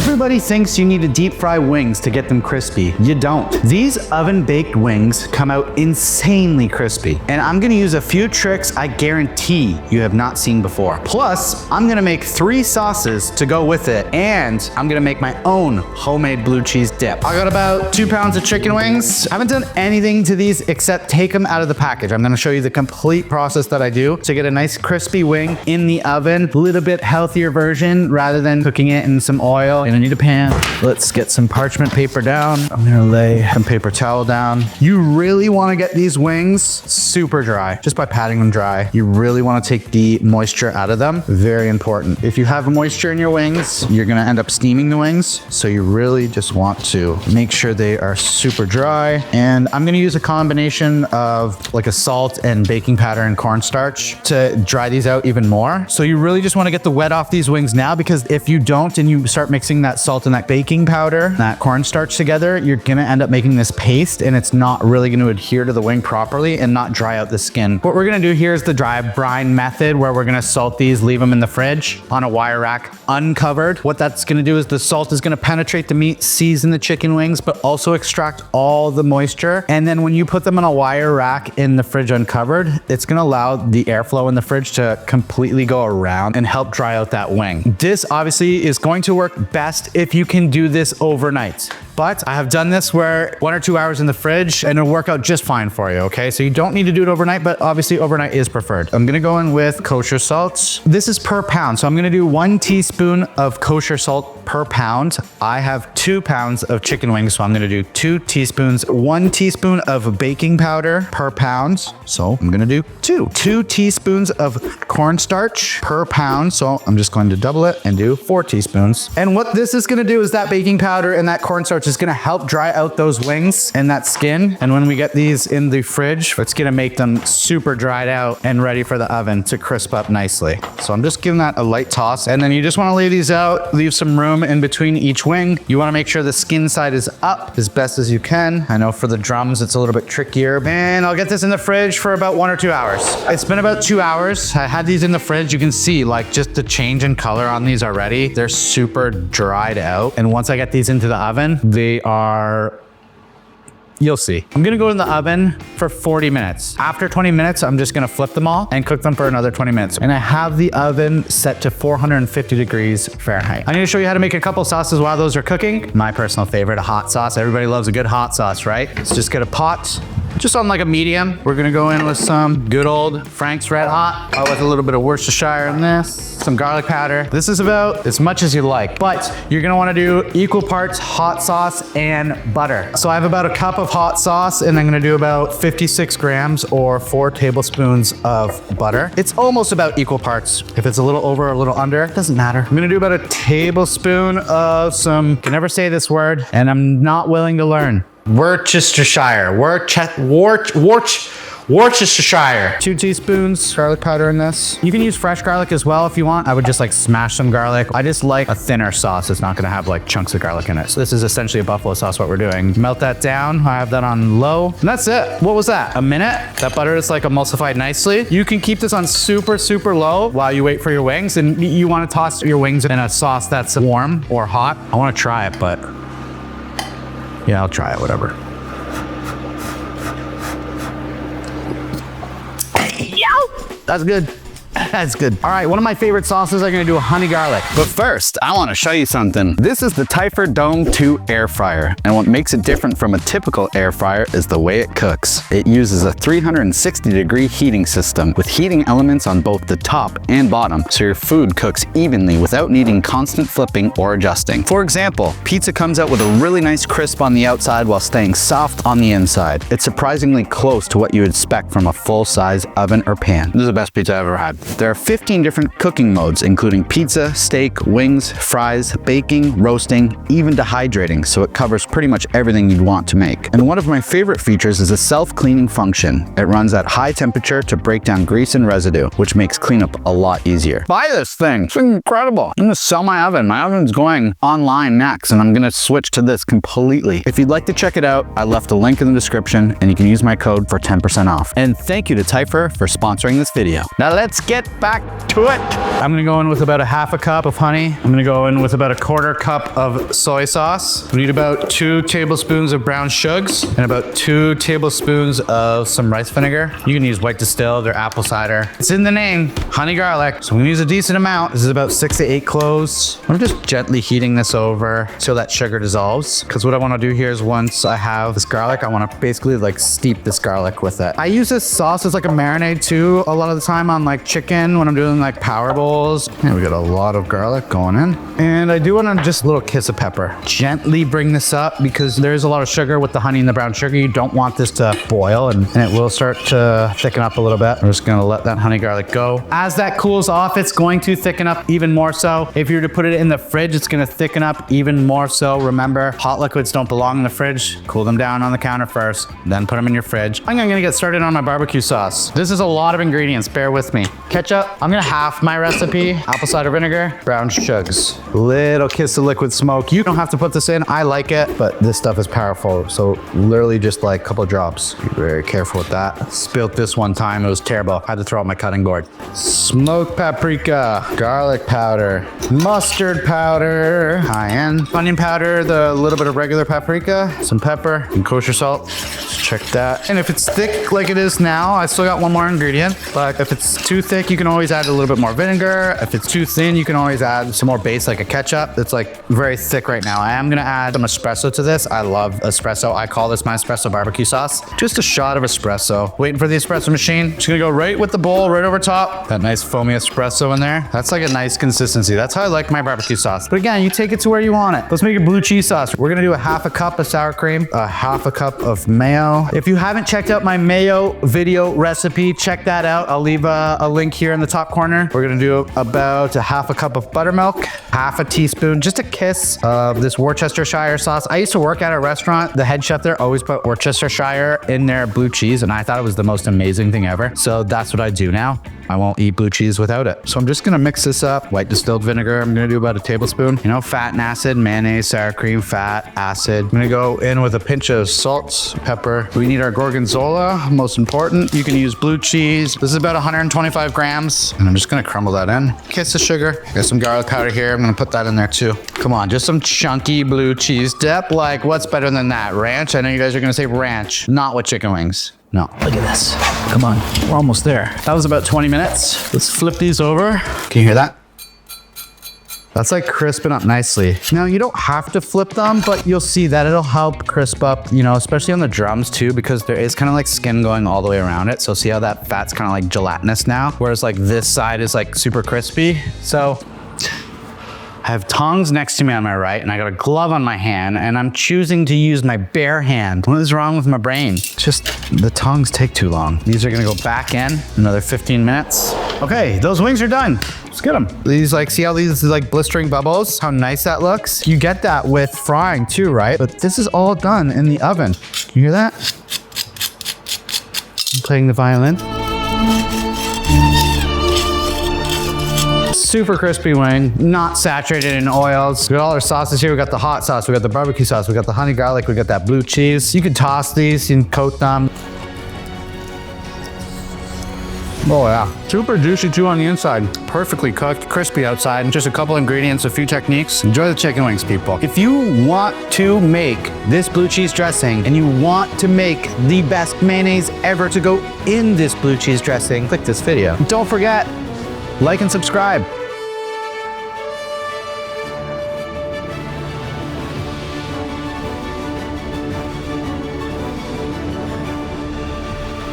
Everybody thinks you need to deep fry wings to get them crispy. You don't. These oven baked wings come out insanely crispy. And I'm gonna use a few tricks I guarantee you have not seen before. Plus, I'm gonna make 3 sauces to go with it, and I'm gonna make my own homemade blue cheese dip. I got about 2 pounds of chicken wings. I haven't done anything to these except take them out of the package. I'm gonna show you the complete process that I do to get a nice crispy wing in the oven, a little bit healthier version rather than cooking it in some oil. And I need a pan. Let's get some parchment paper down. I'm gonna lay some paper towel down. You really wanna get these wings super dry, just by patting them dry. You really wanna take the moisture out of them. Very important. If you have moisture in your wings, you're gonna end up steaming the wings. So you really just want to make sure they are super dry. And I'm gonna use a combination of like a salt and baking powder and cornstarch to dry these out even more. So you really just wanna get the wet off these wings now, because if you don't and you start mixing that salt and that baking powder, that cornstarch together, you're gonna end up making this paste, and it's not really gonna adhere to the wing properly and not dry out the skin. What we're gonna do here is the dry brine method, where we're gonna salt these, leave them in the fridge on a wire rack uncovered. What that's gonna do is the salt is gonna penetrate the meat, season the chicken wings, but also extract all the moisture. And then when you put them on a wire rack in the fridge uncovered, it's gonna allow the airflow in the fridge to completely go around and help dry out that wing. This obviously is going to work best if you can do this overnight. But I have done this where 1 or 2 hours in the fridge and it'll work out just fine for you, okay? So you don't need to do it overnight, but obviously overnight is preferred. I'm gonna go in with kosher salt. This is per pound, so I'm gonna do 1 teaspoon of kosher salt per pound. I have 2 pounds of chicken wings, so I'm gonna do 2 teaspoons, 1 teaspoon of baking powder per pound. So I'm gonna do 2 teaspoons of cornstarch per pound. So I'm just going to double it and do 4 teaspoons. And what this is gonna do is that baking powder and that cornstarch is gonna help dry out those wings and that skin. And when we get these in the fridge, it's gonna make them super dried out and ready for the oven to crisp up nicely. So I'm just giving that a light toss. And then you just wanna lay these out, leave some room in between each wing. You wanna make sure the skin side is up as best as you can. I know for the drums, it's a little bit trickier. And I'll get this in the fridge for about 1 or 2 hours. It's been about 2 hours. I had these in the fridge. You can see like just the change in color on these already. They're super dried out. And once I get these into the oven, they are, you'll see. I'm gonna go in the oven for 40 minutes. After 20 minutes, I'm just gonna flip them all and cook them for another 20 minutes. And I have the oven set to 450 degrees Fahrenheit. I'm gonna show you how to make a couple sauces while those are cooking. My personal favorite, a hot sauce. Everybody loves a good hot sauce, right? Let's just get a pot, just on like a medium. We're gonna go in with some good old Frank's Red Hot. I with a little bit of Worcestershire in this. Some garlic powder. This is about as much as you like, but you're gonna wanna do equal parts hot sauce and butter. So I have about a cup of hot sauce, and I'm gonna do about 56 grams or 4 tablespoons of butter. It's almost about equal parts. If it's a little over or a little under, it doesn't matter. I'm gonna do about a tablespoon of some, can never say this word, and I'm not willing to learn. Worcestershire. Worcestershire. 2 teaspoons garlic powder in this. You can use fresh garlic as well if you want. I would just like smash some garlic. I just like a thinner sauce. It's not gonna have like chunks of garlic in it. So this is essentially a buffalo sauce, what we're doing. Melt that down. I have that on low. And that's it. What was that? A minute? That butter is like emulsified nicely. You can keep this on super, super low while you wait for your wings. And you wanna toss your wings in a sauce that's warm or hot. I wanna try it, but yeah, I'll try it, whatever. That's good. That's good. All right, one of my favorite sauces, I'm gonna do a honey garlic. But first, I wanna show you something. This is the Typhur Dome 2 air fryer. And what makes it different from a typical air fryer is the way it cooks. It uses a 360-degree heating system with heating elements on both the top and bottom, so your food cooks evenly without needing constant flipping or adjusting. For example, pizza comes out with a really nice crisp on the outside while staying soft on the inside. It's surprisingly close to what you would expect from a full-size oven or pan. This is the best pizza I've ever had. There are 15 different cooking modes, including pizza, steak, wings, fries, baking, roasting, even dehydrating, so it covers pretty much everything you'd want to make. And one of my favorite features is a self-cleaning function. It runs at high temperature to break down grease and residue, which makes cleanup a lot easier. Buy this thing. It's incredible. I'm gonna sell my oven. My oven's going online next, and I'm gonna switch to this completely. If you'd like to check it out, I left a link in the description, and you can use my code for 10% off. And thank you to Typhur for sponsoring this video. Now let's get get back to it. I'm gonna go in with about a half a cup of honey. I'm gonna go in with about a quarter cup of soy sauce. We need about 2 tablespoons of brown sugars and about 2 tablespoons of some rice vinegar. You can use white distilled or apple cider. It's in the name, honey garlic. So we're gonna use a decent amount. This is about 6 to 8 cloves. I'm just gently heating this over till that sugar dissolves. Because what I wanna do here is once I have this garlic, I wanna basically like steep this garlic with it. I use this sauce as like a marinade too a lot of the time on like chicken when I'm doing like power bowls. And we got a lot of garlic going in. And I do want to just a little kiss of pepper. Gently bring this up because there's a lot of sugar with the honey and the brown sugar. You don't want this to boil and it will start to thicken up a little bit. We're just gonna let that honey garlic go. As that cools off, it's going to thicken up even more so. If you were to put it in the fridge, it's gonna thicken up even more so. Remember, hot liquids don't belong in the fridge. Cool them down on the counter first, then put them in your fridge. I'm gonna get started on my barbecue sauce. This is a lot of ingredients, bear with me. Ketchup, I'm gonna half my recipe. Apple cider vinegar, brown sugars. Little kiss of liquid smoke. You don't have to put this in, I like it, but this stuff is powerful. So literally just like a couple of drops. Be very careful with that. Spilled this one time, it was terrible. I had to throw out my cutting board. Smoked paprika, garlic powder, mustard powder, cayenne, onion powder, the little bit of regular paprika, some pepper, and kosher salt. Check that. And if it's thick like it is now, I still got one more ingredient, but if it's too thick, you can always add a little bit more vinegar. If it's too thin, you can always add some more base like a ketchup. It's like very thick right now. I am gonna add some espresso to this. I love espresso. I call this my espresso barbecue sauce. Just a shot of espresso. Waiting for the espresso machine. Just gonna go right with the bowl, right over top. That nice foamy espresso in there. That's like a nice consistency. That's how I like my barbecue sauce. But again, you take it to where you want it. Let's make a blue cheese sauce. We're gonna do a half a cup of sour cream, a half a cup of mayo. If you haven't checked out my mayo video recipe, check that out. I'll leave a link here in the top corner. We're gonna do about a half a cup of buttermilk, half a teaspoon, just a kiss of this Worcestershire sauce. I used to work at a restaurant. The head chef there always put Worcestershire in their blue cheese, and I thought it was the most amazing thing ever. So that's what I do now. I won't eat blue cheese without it. So I'm just gonna mix this up. White distilled vinegar, I'm gonna do about a tablespoon. You know, fat and acid, mayonnaise, sour cream, fat, acid. I'm gonna go in with a pinch of salt, pepper. We need our gorgonzola, most important. You can use blue cheese. This is about 125 grams, and I'm just gonna crumble that in. Kiss of sugar. Got some garlic powder here. I'm gonna put that in there too. Come on, just some chunky blue cheese dip. Like, what's better than that? Ranch? I know you guys are gonna say ranch, not with chicken wings. No, look at this. Come on, we're almost there. That was about 20 minutes. Let's flip these over. Can you hear that? That's like crisping up nicely. Now you don't have to flip them, but you'll see that it'll help crisp up, you know, especially on the drums too, because there is kind of like skin going all the way around it. So see how that fat's kind of like gelatinous now? Whereas like this side is like super crispy. So I have tongs next to me on my right, and I got a glove on my hand, and I'm choosing to use my bare hand. What is wrong with my brain? It's just the tongs take too long. These are gonna go back in another 15 minutes. Okay, those wings are done. Let's get them. These like, see how these like blistering bubbles? How nice that looks? You get that with frying too, right? But this is all done in the oven. You hear that? I'm playing the violin. Super crispy wing, not saturated in oils. We got all our sauces here. We got the hot sauce, we got the barbecue sauce, we got the honey garlic, we got that blue cheese. You can toss these, you can coat them. Oh yeah, super juicy too on the inside. Perfectly cooked, crispy outside, and just a couple ingredients, a few techniques. Enjoy the chicken wings, people. If you want to make this blue cheese dressing and you want to make the best mayonnaise ever to go in this blue cheese dressing, click this video. Don't forget, like and subscribe.